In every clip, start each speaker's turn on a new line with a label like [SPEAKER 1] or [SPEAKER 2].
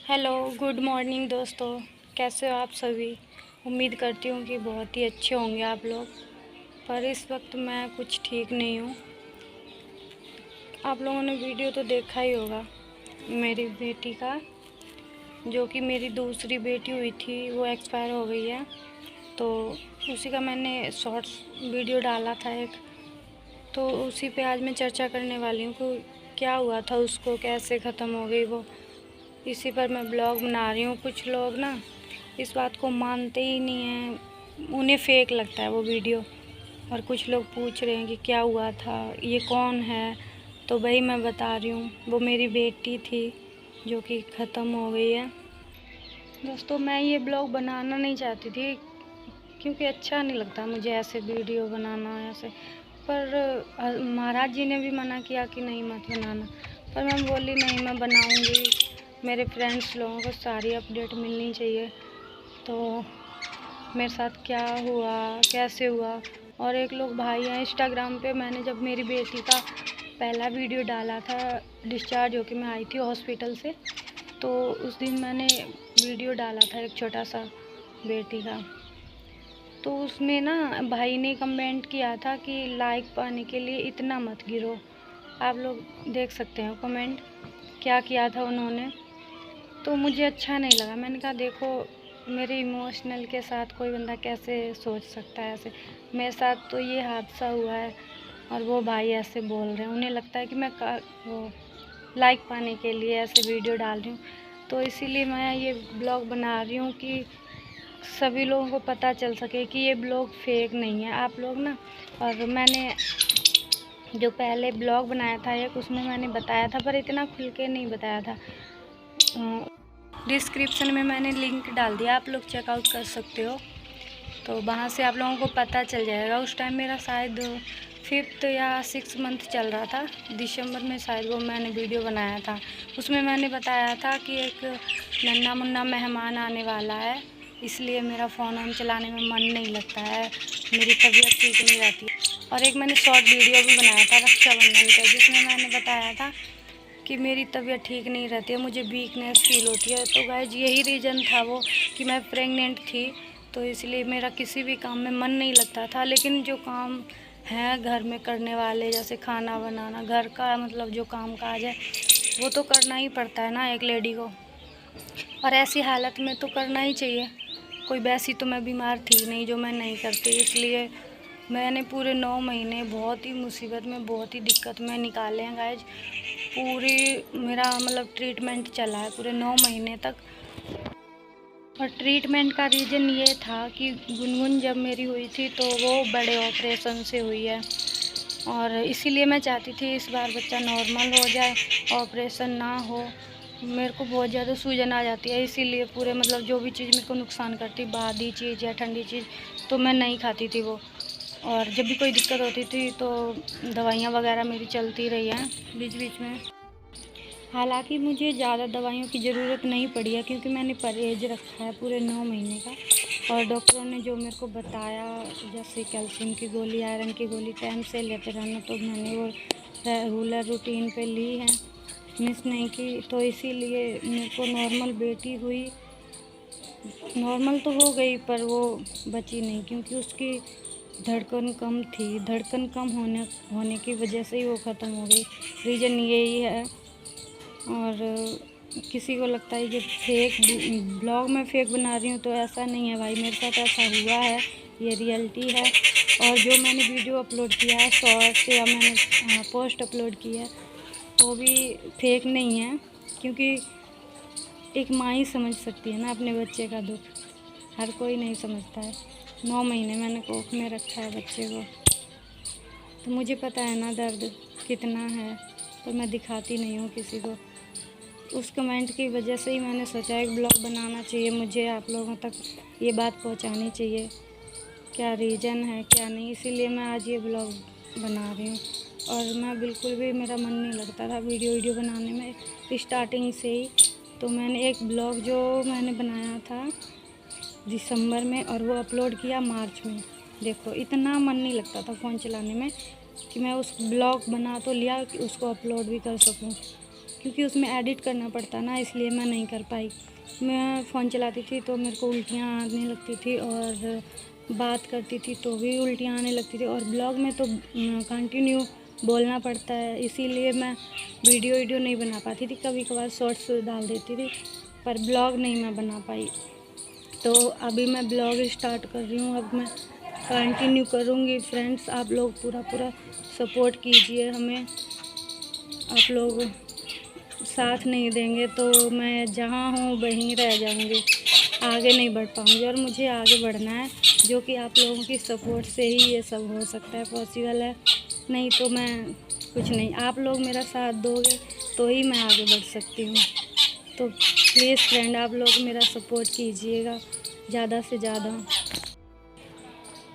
[SPEAKER 1] Hello, good morning दोस्तों। कैसे हो आप सभी? उम्मीद करती हूँ कि बहुत ही अच्छे होंगे आप लोग। पर इस वक्त मैं कुछ ठीक नहीं हूँ। आप लोगों ने वीडियो तो देखा ही होगा मेरी बेटी का, जो कि मेरी दूसरी बेटी हुई थी, वो एक्सपायर हो गई है। तो उसी का मैंने शॉर्ट्स वीडियो डाला था एक, तो उसी पे आज मैं चर्चा करने वाली हूँ कि क्या हुआ था उसको, कैसे ख़त्म हो गई वो। इसी पर मैं ब्लॉग बना रही हूँ। कुछ लोग ना इस बात को मानते ही नहीं हैं, उन्हें फेक लगता है वो वीडियो। और कुछ लोग पूछ रहे हैं कि क्या हुआ था, ये कौन है। तो वही मैं बता रही हूँ, वो मेरी बेटी थी जो कि ख़त्म हो गई है। दोस्तों, मैं ये ब्लॉग बनाना नहीं चाहती थी क्योंकि अच्छा नहीं लगता मुझे ऐसे वीडियो बनाना ऐसे। पर महाराज जी ने भी मना किया कि नहीं मत बनाना, पर मैं बोली नहीं, मैं बनाऊंगी। मेरे फ्रेंड्स लोगों को सारी अपडेट मिलनी चाहिए, तो मेरे साथ क्या हुआ, कैसे हुआ। और एक लोग भाई हैं इंस्टाग्राम पे, मैंने जब मेरी बेटी का पहला वीडियो डाला था, डिस्चार्ज होकर मैं आई थी हॉस्पिटल से, तो उस दिन मैंने वीडियो डाला था एक छोटा सा बेटी का। तो उसमें ना भाई ने कमेंट किया था कि लाइक पाने के लिए इतना मत गिरो। आप लोग देख सकते हैं कमेंट क्या किया था उन्होंने। तो मुझे अच्छा नहीं लगा। मैंने कहा देखो, मेरे इमोशनल के साथ कोई बंदा कैसे सोच सकता है ऐसे। मेरे साथ तो ये हादसा हुआ है और वो भाई ऐसे बोल रहे हैं, उन्हें लगता है कि मैं वो लाइक पाने के लिए ऐसे वीडियो डाल रही हूँ। तो इसीलिए मैं ये ब्लॉग बना रही हूँ कि सभी लोगों को पता चल सके कि ये ब्लॉग फेक नहीं है। आप लोग ना, और मैंने जो पहले ब्लॉग बनाया था एक, उसमें मैंने बताया था, पर इतना खुल के नहीं बताया था। डिस्क्रिप्शन में मैंने लिंक डाल दिया, आप लोग चेकआउट कर सकते हो। तो वहाँ से आप लोगों को पता चल जाएगा। उस टाइम मेरा शायद 5th या 6th मंथ चल रहा था, दिसंबर में शायद वो मैंने वीडियो बनाया था। उसमें मैंने बताया था कि एक नन्हा मुन्ना मेहमान आने वाला है, इसलिए मेरा फ़ोन ऑन चलाने में मन नहीं लगता है, मेरी तबीयत ठीक नहीं रहती। और एक मैंने शॉर्ट वीडियो भी बनाया था रक्षाबंधन का, जिसमें मैंने बताया था कि मेरी तबीयत ठीक नहीं रहती है, मुझे वीकनेस फील होती है। तो गाइज यही रीज़न था वो, कि मैं प्रेग्नेंट थी, तो इसलिए मेरा किसी भी काम में मन नहीं लगता था। लेकिन जो काम है घर में करने वाले, जैसे खाना बनाना, घर का मतलब जो काम काज है, वो तो करना ही पड़ता है ना एक लेडी को। और ऐसी हालत में तो करना ही चाहिए। कोई वैसी तो मैं बीमार थी नहीं जो मैं नहीं करती। इसलिए मैंने पूरे 9 महीने बहुत ही मुसीबत में, बहुत ही दिक्कत में निकाले हैं गाइज। पूरी मेरा मतलब ट्रीटमेंट चला है पूरे 9 महीने तक। और ट्रीटमेंट का रीज़न ये था कि गुनगुन जब मेरी हुई थी तो वो बड़े ऑपरेशन से हुई है, और इसीलिए मैं चाहती थी इस बार बच्चा नॉर्मल हो जाए, ऑपरेशन ना हो। मेरे को बहुत ज़्यादा सूजन आ जाती है, इसीलिए पूरे मतलब जो भी चीज़ मेरे को नुकसान करती, बादी चीज़ या ठंडी चीज़, तो मैं नहीं खाती थी वो। और जब भी कोई दिक्कत होती थी तो दवाइयाँ वगैरह मेरी चलती रही हैं बीच बीच में। हालांकि मुझे ज़्यादा दवाइयों की ज़रूरत नहीं पड़ी है, क्योंकि मैंने परहेज़ रखा है पूरे 9 महीने का। और डॉक्टरों ने जो मेरे को बताया, जैसे कैल्शियम की गोली, आयरन की गोली टाइम से लेते रहना, तो मैंने वो रेगुलर रूटीन पे ली है, मिस नहीं की। तो इसीलिए मेरे को नॉर्मल बेटी हुई। नॉर्मल तो हो गई पर वो बची नहीं, क्योंकि उसकी धड़कन कम थी। धड़कन कम होने की वजह से ही वो ख़त्म हो गई। रीज़न यही है। और किसी को लगता है कि फेक ब्लॉग में फेक बना रही हूँ, तो ऐसा नहीं है भाई, मेरे साथ ऐसा हुआ है, ये रियलिटी है। और जो मैंने वीडियो अपलोड किया है शॉर्ट्स, या मैंने पोस्ट अपलोड की है, वो भी फेक नहीं है। क्योंकि एक माँ ही समझ सकती है ना अपने बच्चे का दुख, हर कोई नहीं समझता है। 9 महीने मैंने कोख में रखा है बच्चे को, तो मुझे पता है ना दर्द कितना है, तो मैं दिखाती नहीं हूँ किसी को। उस कमेंट की वजह से ही मैंने सोचा एक ब्लॉग बनाना चाहिए, मुझे आप लोगों तक ये बात पहुंचानी चाहिए, क्या रीज़न है क्या नहीं। इसीलिए मैं आज ये ब्लॉग बना रही हूँ। और मैं बिल्कुल भी, मेरा मन नहीं लगता था वीडियो बनाने में स्टार्टिंग से ही। तो मैंने एक ब्लॉग जो मैंने बनाया था दिसंबर में, और वो अपलोड किया मार्च में। देखो इतना मन नहीं लगता था फ़ोन चलाने में कि मैं उस ब्लॉग बना तो लिया कि उसको अपलोड भी कर सकूं। क्योंकि उसमें एडिट करना पड़ता ना, इसलिए मैं नहीं कर पाई। मैं फ़ोन चलाती थी तो मेरे को उल्टियाँ आने लगती थी, और बात करती थी तो भी उल्टियाँ आने लगती थी, और ब्लॉग में तो कंटिन्यू बोलना पड़ता है, इसीलिए मैं वीडियो नहीं बना पाती थी। कभी कभार शॉर्ट्स डाल देती थी, पर ब्लॉग नहीं मैं बना पाई। तो अभी मैं ब्लॉग स्टार्ट कर रही हूँ, अब मैं कंटिन्यू करूँगी। फ्रेंड्स, आप लोग पूरा सपोर्ट कीजिए हमें। आप लोग साथ नहीं देंगे तो मैं जहाँ हूँ वहीं रह जाऊँगी, आगे नहीं बढ़ पाऊँगी। और मुझे आगे बढ़ना है, जो कि आप लोगों की सपोर्ट से ही ये सब हो सकता है, पॉसिबल है। नहीं तो मैं कुछ नहीं, आप लोग मेरा साथ दोगे तो ही मैं आगे बढ़ सकती हूँ। तो प्लीज़ फ्रेंड, आप लोग मेरा सपोर्ट कीजिएगा ज़्यादा से ज़्यादा।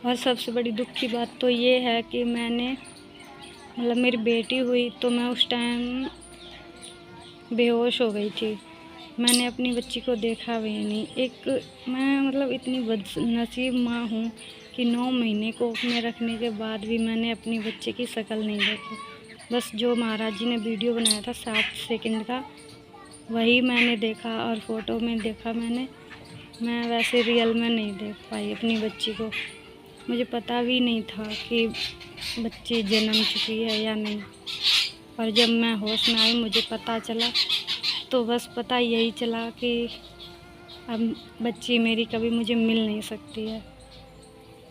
[SPEAKER 1] और सबसे बड़ी दुख की बात तो ये है कि मैंने मतलब मेरी बेटी हुई तो मैं उस टाइम बेहोश हो गई थी। मैंने अपनी बच्ची को देखा भी नहीं। मैं मतलब इतनी बदनसीब माँ हूँ कि 9 महीने कोख में रखने के बाद भी मैंने अपनी बच्चे की शक्ल नहीं देखी। बस जो महाराज जी ने वीडियो बनाया था 7 सेकंड का, वही मैंने देखा और फ़ोटो में देखा मैंने। मैं वैसे रियल में नहीं देख पाई अपनी बच्ची को। मुझे पता भी नहीं था कि बच्ची जन्म चुकी है या नहीं। और जब मैं होश में आई मुझे पता चला, तो बस पता यही चला कि अब बच्ची मेरी कभी मुझे मिल नहीं सकती है,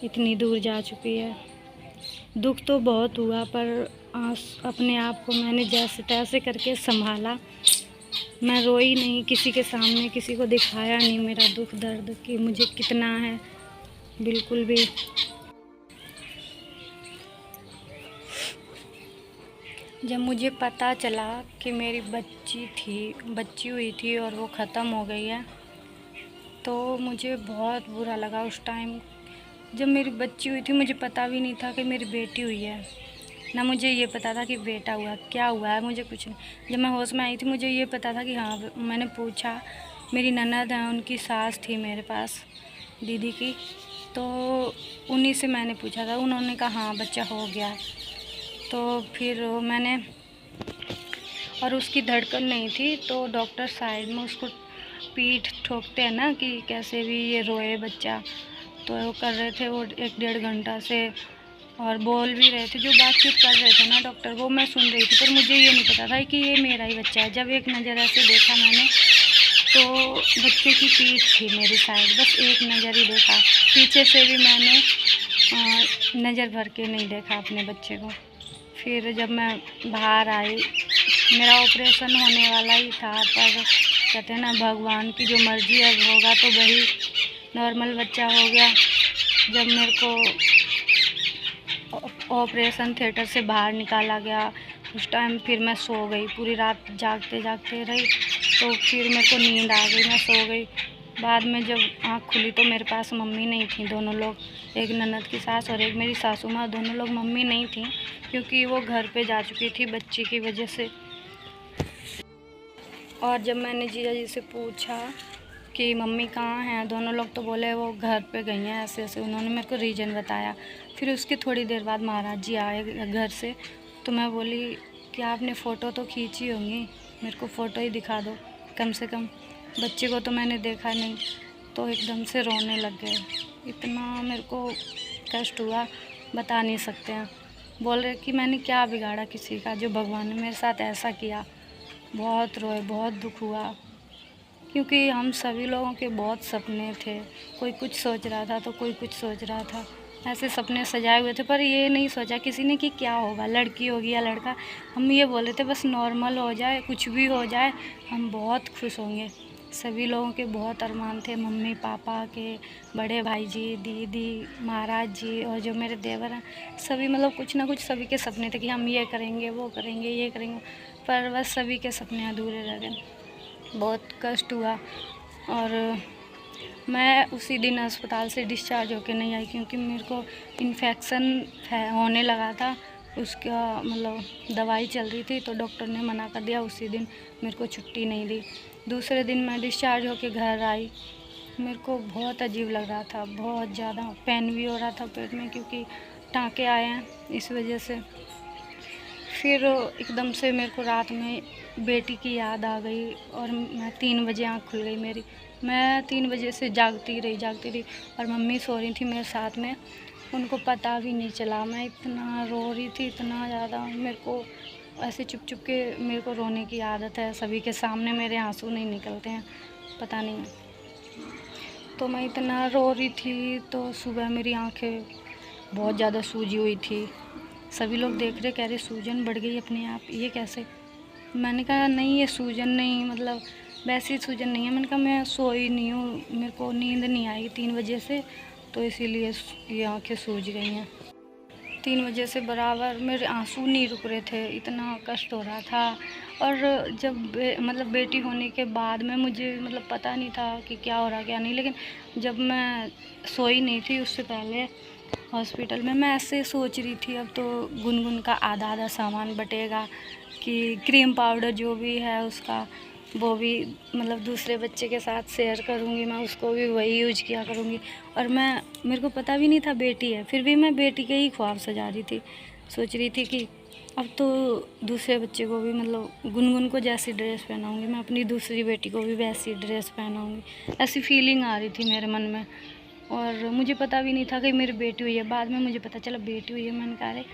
[SPEAKER 1] इतनी दूर जा चुकी है। दुख तो बहुत हुआ, पर अपने आप को मैंने जैसे तैसे करके संभाला। मैं रोई नहीं किसी के सामने, किसी को दिखाया नहीं मेरा दुख दर्द कि मुझे कितना है, बिल्कुल भी। जब मुझे पता चला कि मेरी बच्ची हुई थी और वो ख़त्म हो गई है, तो मुझे बहुत बुरा लगा उस टाइम। जब मेरी बच्ची हुई थी मुझे पता भी नहीं था कि मेरी बेटी हुई है, ना मुझे ये पता था कि बेटा हुआ, क्या हुआ है मुझे कुछ नहीं। जब मैं होश में आई थी मुझे ये पता था कि हाँ, मैंने पूछा, मेरी ननद है उनकी सास थी मेरे पास, दीदी की, तो उन्हीं से मैंने पूछा था। उन्होंने कहा हाँ बच्चा हो गया। तो फिर मैंने, और उसकी धड़कन नहीं थी, तो डॉक्टर साइड में उसको पीठ ठोकते हैं ना कि कैसे भी ये रोए बच्चा, तो वो कर रहे थे वो 1-1.5 घंटा से, और बोल भी रहे थे, जो बातचीत कर रहे थे ना डॉक्टर, वो मैं सुन रही थी। पर मुझे ये नहीं पता था कि ये मेरा ही बच्चा है। जब एक नज़र ऐसे देखा मैंने, तो बच्चे की पीठ थी मेरी साइड, बस एक नज़र ही देखा, पीछे से भी मैंने नज़र भर के नहीं देखा अपने बच्चे को। फिर जब मैं बाहर आई, मेरा ऑपरेशन होने वाला ही था, पर कहते हैं ना भगवान की जो मर्ज़ी है होगा, तो वही नॉर्मल बच्चा हो गया। जब मेरे को ऑपरेशन थिएटर से बाहर निकाला गया, उस टाइम फिर मैं सो गई, पूरी रात जागते जागते रही, तो फिर मेरे को नींद आ गई, मैं सो गई। बाद में जब आँख खुली तो मेरे पास मम्मी नहीं थी, दोनों लोग, एक ननद की सास और एक मेरी सासू माँ, दोनों लोग, मम्मी नहीं थी क्योंकि वो घर पे जा चुकी थी बच्ची की वजह से। और जब मैंने जीजा जी से पूछा कि मम्मी कहाँ हैं, दोनों लोग तो बोले वो घर पे गई हैं, ऐसे ऐसे उन्होंने मेरे को रीज़न बताया। फिर उसकी थोड़ी देर बाद महाराज जी आए घर से, तो मैं बोली कि आपने फ़ोटो तो खींची होंगी, मेरे को फ़ोटो ही दिखा दो कम से कम, बच्चे को तो मैंने देखा नहीं। तो एकदम से रोने लग गए, इतना मेरे को कष्ट हुआ बता नहीं सकते हैं। बोल रहे कि मैंने क्या बिगाड़ा किसी का, जो भगवान ने मेरे साथ ऐसा किया। बहुत रोए, बहुत दुख हुआ, क्योंकि हम सभी लोगों के बहुत सपने थे, कोई कुछ सोच रहा था तो कोई कुछ सोच रहा था, ऐसे सपने सजाए हुए थे। पर ये नहीं सोचा किसी ने कि क्या होगा, लड़की होगी या लड़का। हम ये बोल रहे थे बस नॉर्मल हो जाए, कुछ भी हो जाए, हम बहुत खुश होंगे। सभी लोगों के बहुत अरमान थे, मम्मी पापा के, बड़े भाई जी, दीदी, महाराज जी, और जो मेरे देवर हैं, सभी मतलब कुछ ना कुछ सभी के सपने थे कि हम ये करेंगे, वो करेंगे, ये करेंगे, पर बस सभी के सपने अधूरे रह गए। बहुत कष्ट हुआ। और मैं उसी दिन अस्पताल से डिस्चार्ज होके नहीं आई, क्योंकि मेरे को इन्फेक्शन होने लगा था, उसका मतलब दवाई चल रही थी, तो डॉक्टर ने मना कर दिया। उसी दिन मेरे को छुट्टी नहीं दी। दूसरे दिन मैं डिस्चार्ज होके घर आई, मेरे को बहुत अजीब लग रहा था, बहुत ज़्यादा पेन भी हो रहा था पेट में, क्योंकि टाँके आए हैं इस वजह से। फिर एकदम से मेरे को रात में बेटी की याद आ गई और मैं 3 बजे आँख खुल गई मेरी। मैं 3 बजे से जागती रही और मम्मी सो रही थी मेरे साथ में, उनको पता भी नहीं चला। मैं इतना रो रही थी, इतना ज़्यादा। मेरे को ऐसे चुप के मेरे को रोने की आदत है, सभी के सामने मेरे आंसू नहीं निकलते हैं, पता नहीं। तो मैं इतना रो रही थी तो सुबह मेरी आंखें बहुत ज़्यादा सूजी हुई थी। सभी लोग देख रहे, कह रहे सूजन बढ़ गई अपने आप, ये कैसे? मैंने कहा नहीं, ये सूजन नहीं, मतलब वैसी सूजन नहीं है। मैंने कहा मैं सोई नहीं हूँ, मेरे को नींद नहीं आई 3 बजे से, तो इसीलिए ये आँखें सूज गई हैं। 3 बजे से बराबर मेरे आंसू नहीं रुक रहे थे, इतना कष्ट हो रहा था। और जब मतलब बेटी होने के बाद में मुझे मतलब पता नहीं था कि क्या हो रहा क्या नहीं, लेकिन जब मैं सोई नहीं थी उससे पहले हॉस्पिटल में मैं ऐसे सोच रही थी अब तो गुनगुन का आधा सामान बटेगा, कि क्रीम पाउडर जो भी है उसका वो भी मतलब दूसरे बच्चे के साथ शेयर करूँगी, मैं उसको भी वही यूज किया करूँगी। और मेरे को पता भी नहीं था बेटी है, फिर भी मैं बेटी के ही ख्वाब सजा रही थी। सोच रही थी कि अब तो दूसरे बच्चे को भी मतलब गुनगुन को जैसी ड्रेस पहनाऊँगी, मैं अपनी दूसरी बेटी को भी वैसी ड्रेस पहनाऊँगी, ऐसी फीलिंग आ रही थी मेरे मन में। और मुझे पता भी नहीं था कि मेरी बेटी हुई है, बाद में मुझे पता चला बेटी हुई है। मैंने कहा अरे,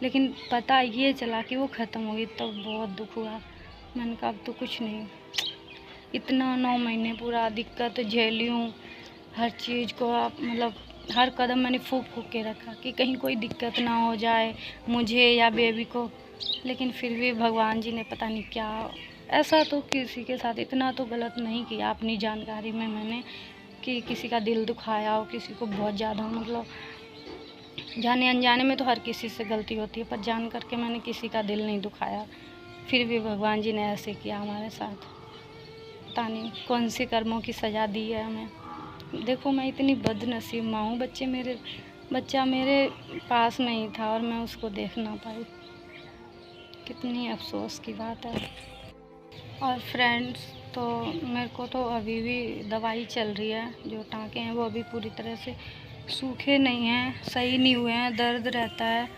[SPEAKER 1] लेकिन पता ये चला कि वो ख़त्म हो गई, तब बहुत दुख हुआ। मैंने कहा अब तो कुछ नहीं, इतना 9 महीने पूरा दिक्कत झेली हूँ, हर चीज़ को आप मतलब हर कदम मैंने फूँक के रखा कि कहीं कोई दिक्कत ना हो जाए मुझे या बेबी को, लेकिन फिर भी भगवान जी ने पता नहीं क्या, ऐसा तो किसी के साथ इतना तो गलत नहीं किया अपनी जानकारी में मैंने कि किसी का दिल दुखाया हो, किसी को बहुत ज़्यादा मतलब जाने अनजाने में तो हर किसी से गलती होती है, पर जान करके मैंने किसी का दिल नहीं दुखाया। फिर भी भगवान जी ने ऐसे किया हमारे साथ, पता नहीं कौन सी कर्मों की सज़ा दी है हमें। देखो मैं इतनी बदनसीब माँ हूँ, बच्चा मेरे पास नहीं था और मैं उसको देख ना पाई, कितनी अफसोस की बात है। और फ्रेंड्स, तो मेरे को तो अभी भी दवाई चल रही है, जो टाँके हैं वो अभी पूरी तरह से सूखे नहीं हैं, सही नहीं हुए हैं, दर्द रहता है,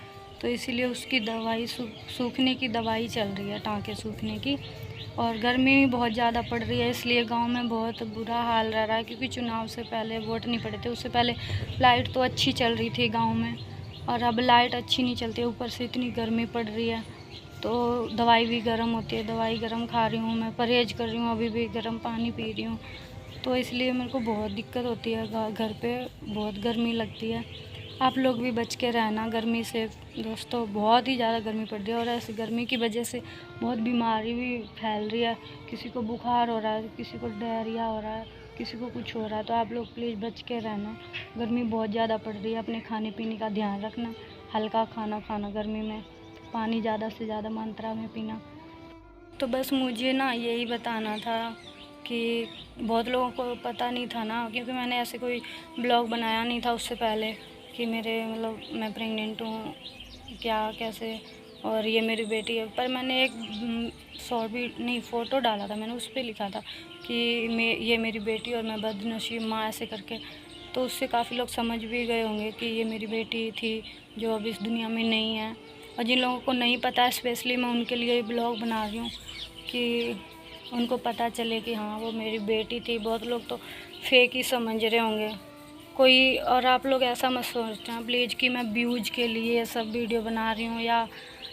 [SPEAKER 1] तो इसीलिए उसकी दवाई सूखने की दवाई चल रही है, टाँके सूखने की। और गर्मी भी बहुत ज़्यादा पड़ रही है, इसलिए गांव में बहुत बुरा हाल रह रहा है, क्योंकि चुनाव से पहले वोट नहीं पड़े थे, उससे पहले लाइट तो अच्छी चल रही थी गाँव में, और अब लाइट अच्छी नहीं चलती, ऊपर से इतनी गर्मी पड़ रही है, तो दवाई भी गर्म होती है, दवाई गर्म खा रही हूँ, मैं परहेज़ कर रही हूँ, अभी भी गर्म पानी पी रही हूँ, तो इसलिए मेरे को बहुत दिक्कत होती है, घर पे बहुत गर्मी लगती है। आप लोग भी बच के रहना गर्मी से दोस्तों, बहुत ही ज़्यादा गर्मी पड़ रही है, और ऐसी गर्मी की वजह से बहुत बीमारी भी फैल रही है, किसी को बुखार हो रहा है, किसी को डायरिया हो रहा है, किसी को कुछ हो रहा है, तो आप लोग प्लीज़ बच के रहना, गर्मी बहुत ज़्यादा पड़ रही है, अपने खाने पीने का ध्यान रखना, हल्का खाना खाना गर्मी में, पानी ज़्यादा से ज़्यादा मात्रा में पीना। तो बस मुझे ना यही बताना था कि बहुत लोगों को पता नहीं था ना, क्योंकि मैंने ऐसे कोई ब्लॉग बनाया नहीं था उससे पहले कि मेरे मतलब मैं प्रेग्नेंट हूँ क्या कैसे, और ये मेरी बेटी है। पर मैंने एक शॉर्ट भी नहीं फ़ोटो डाला था, मैंने उस पर लिखा था कि ये मेरी बेटी और मैं बदनसीब माँ, ऐसे करके, तो उससे काफ़ी लोग समझ भी गए होंगे कि ये मेरी बेटी थी जो अब इस दुनिया में नहीं है। और जिन लोगों को नहीं पता है, स्पेशली मैं उनके लिए ब्लॉग बना रही हूँ कि उनको पता चले कि हाँ वो मेरी बेटी थी। बहुत लोग तो फेक ही समझ रहे होंगे कोई, और आप लोग ऐसा मत सोचना प्लीज़ कि मैं व्यूज़ के लिए ये सब वीडियो बना रही हूँ या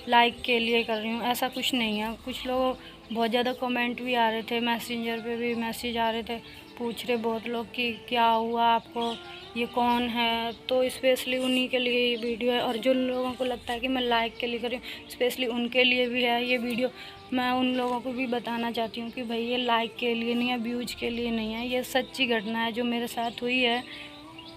[SPEAKER 1] लाइक के लिए कर रही हूँ, ऐसा कुछ नहीं है। कुछ लोग बहुत ज़्यादा कमेंट भी आ रहे थे, मैसेंजर पे भी मैसेज आ रहे थे, पूछ रहे बहुत लोग कि क्या हुआ आपको, ये कौन है, तो स्पेशली उन्हीं के लिए ये वीडियो है। और जो लोगों को लगता है कि मैं लाइक के लिए कर रही हूँ, स्पेशली उनके लिए भी है ये वीडियो। मैं उन लोगों को भी बताना चाहती हूँ कि भाई ये लाइक के लिए नहीं है, व्यूज़ के लिए नहीं है, ये सच्ची घटना है जो मेरे साथ हुई है।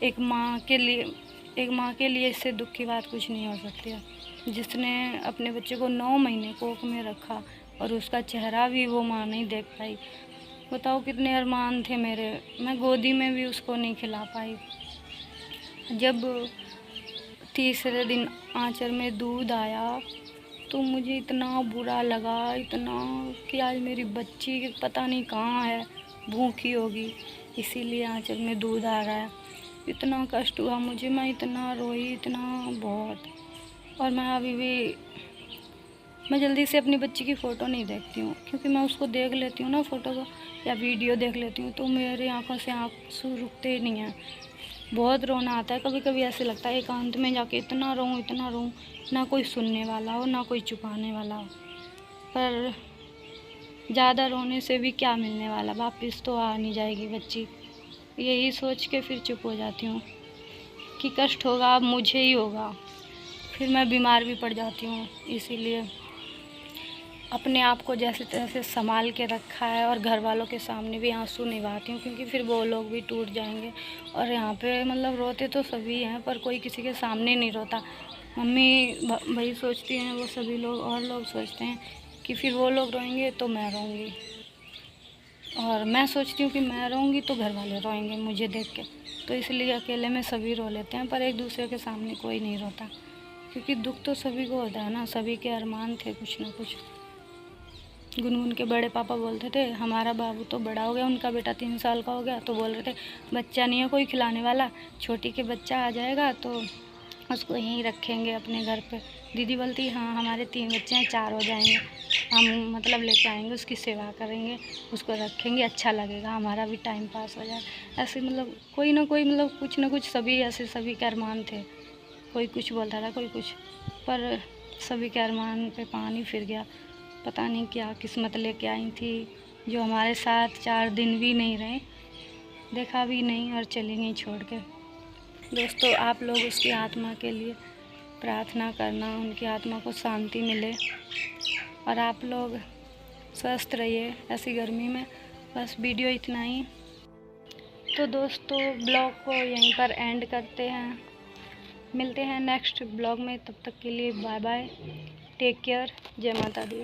[SPEAKER 1] एक माँ के लिए इससे दुख की बात कुछ नहीं हो सकती है, जिसने अपने बच्चे को 9 महीने कोख में रखा और उसका चेहरा भी वो माँ नहीं देख पाई। बताओ कितने अरमान थे मेरे, मैं गोदी में भी उसको नहीं खिला पाई। जब तीसरे दिन आंचल में दूध आया तो मुझे इतना बुरा लगा, इतना, कि आज मेरी बच्ची पता नहीं कहाँ है, भूखी होगी इसीलिए आंचल में दूध आ रहा है। इतना कष्ट हुआ मुझे, मैं इतना रोई, इतना बहुत। और मैं अभी भी मैं जल्दी से अपनी बच्ची की फ़ोटो नहीं देखती हूँ, क्योंकि मैं उसको देख लेती हूँ ना फ़ोटो को या वीडियो देख लेती हूँ तो मेरी आंखों से आंसू रुकते ही नहीं हैं। बहुत रोना आता है, कभी कभी ऐसे लगता है एकांत में जाके इतना रोऊँ, ना कोई सुनने वाला हो ना कोई चुपाने वाला हो। पर ज़्यादा रोने से भी क्या मिलने वाला, वापस तो आ नहीं जाएगी बच्ची। यही सोच के फिर चुप हो जाती हूँ कि कष्ट होगा अब मुझे ही होगा, फिर मैं बीमार भी पड़ जाती हूँ। इसीलिए अपने आप को जैसे तैसे संभाल के रखा है और घर वालों के सामने भी आंसू नहीं बहाती हूँ, क्योंकि फिर वो लोग भी टूट जाएंगे। और यहाँ पे मतलब रोते तो सभी हैं पर कोई किसी के सामने नहीं रोता। मम्मी भाई सोचती हैं, वो सभी लोग और लोग सोचते हैं कि फिर वो लोग रोएंगे तो मैं रोऊंगी, और मैं सोचती हूँ कि मैं रोऊंगी तो घर वाले रोएंगे मुझे देख के। तो इसलिए अकेले में सभी रो लेते हैं पर एक दूसरे के सामने कोई नहीं रोता, क्योंकि दुख तो सभी को होता है ना, सभी के अरमान थे कुछ ना कुछ। गुनगुन के बड़े पापा बोलते थे हमारा बाबू तो बड़ा हो गया, उनका बेटा 3 साल का हो गया, तो बोल रहे थे बच्चा नहीं है कोई खिलाने वाला, छोटी के बच्चा आ जाएगा तो उसको यहीं रखेंगे अपने घर पे। दीदी बोलती हाँ हमारे 3 बच्चे हैं, 4 हो जाएंगे, हम मतलब लेके आएंगे, उसकी सेवा करेंगे, उसको रखेंगे, अच्छा लगेगा, हमारा भी टाइम पास हो जाए। ऐसे मतलब कोई ना कोई मतलब कुछ ना कुछ सभी ऐसे सभी के अरमान थे। कोई कुछ बोलता था कोई कुछ, पर सभी के अरमान पे पानी फिर गया। पता नहीं क्या किस्मत लेके आई थी जो हमारे साथ 4 दिन भी नहीं रहे, देखा भी नहीं और चली गई छोड़ के। दोस्तों आप लोग उसकी आत्मा के लिए प्रार्थना करना, उनकी आत्मा को शांति मिले और आप लोग स्वस्थ रहिए ऐसी गर्मी में। बस वीडियो इतना ही। तो दोस्तों ब्लॉग को यहीं पर एंड करते हैं, मिलते हैं नेक्स्ट ब्लॉग में, तब तक के लिए बाय बाय, टेक केयर, जय माता दी।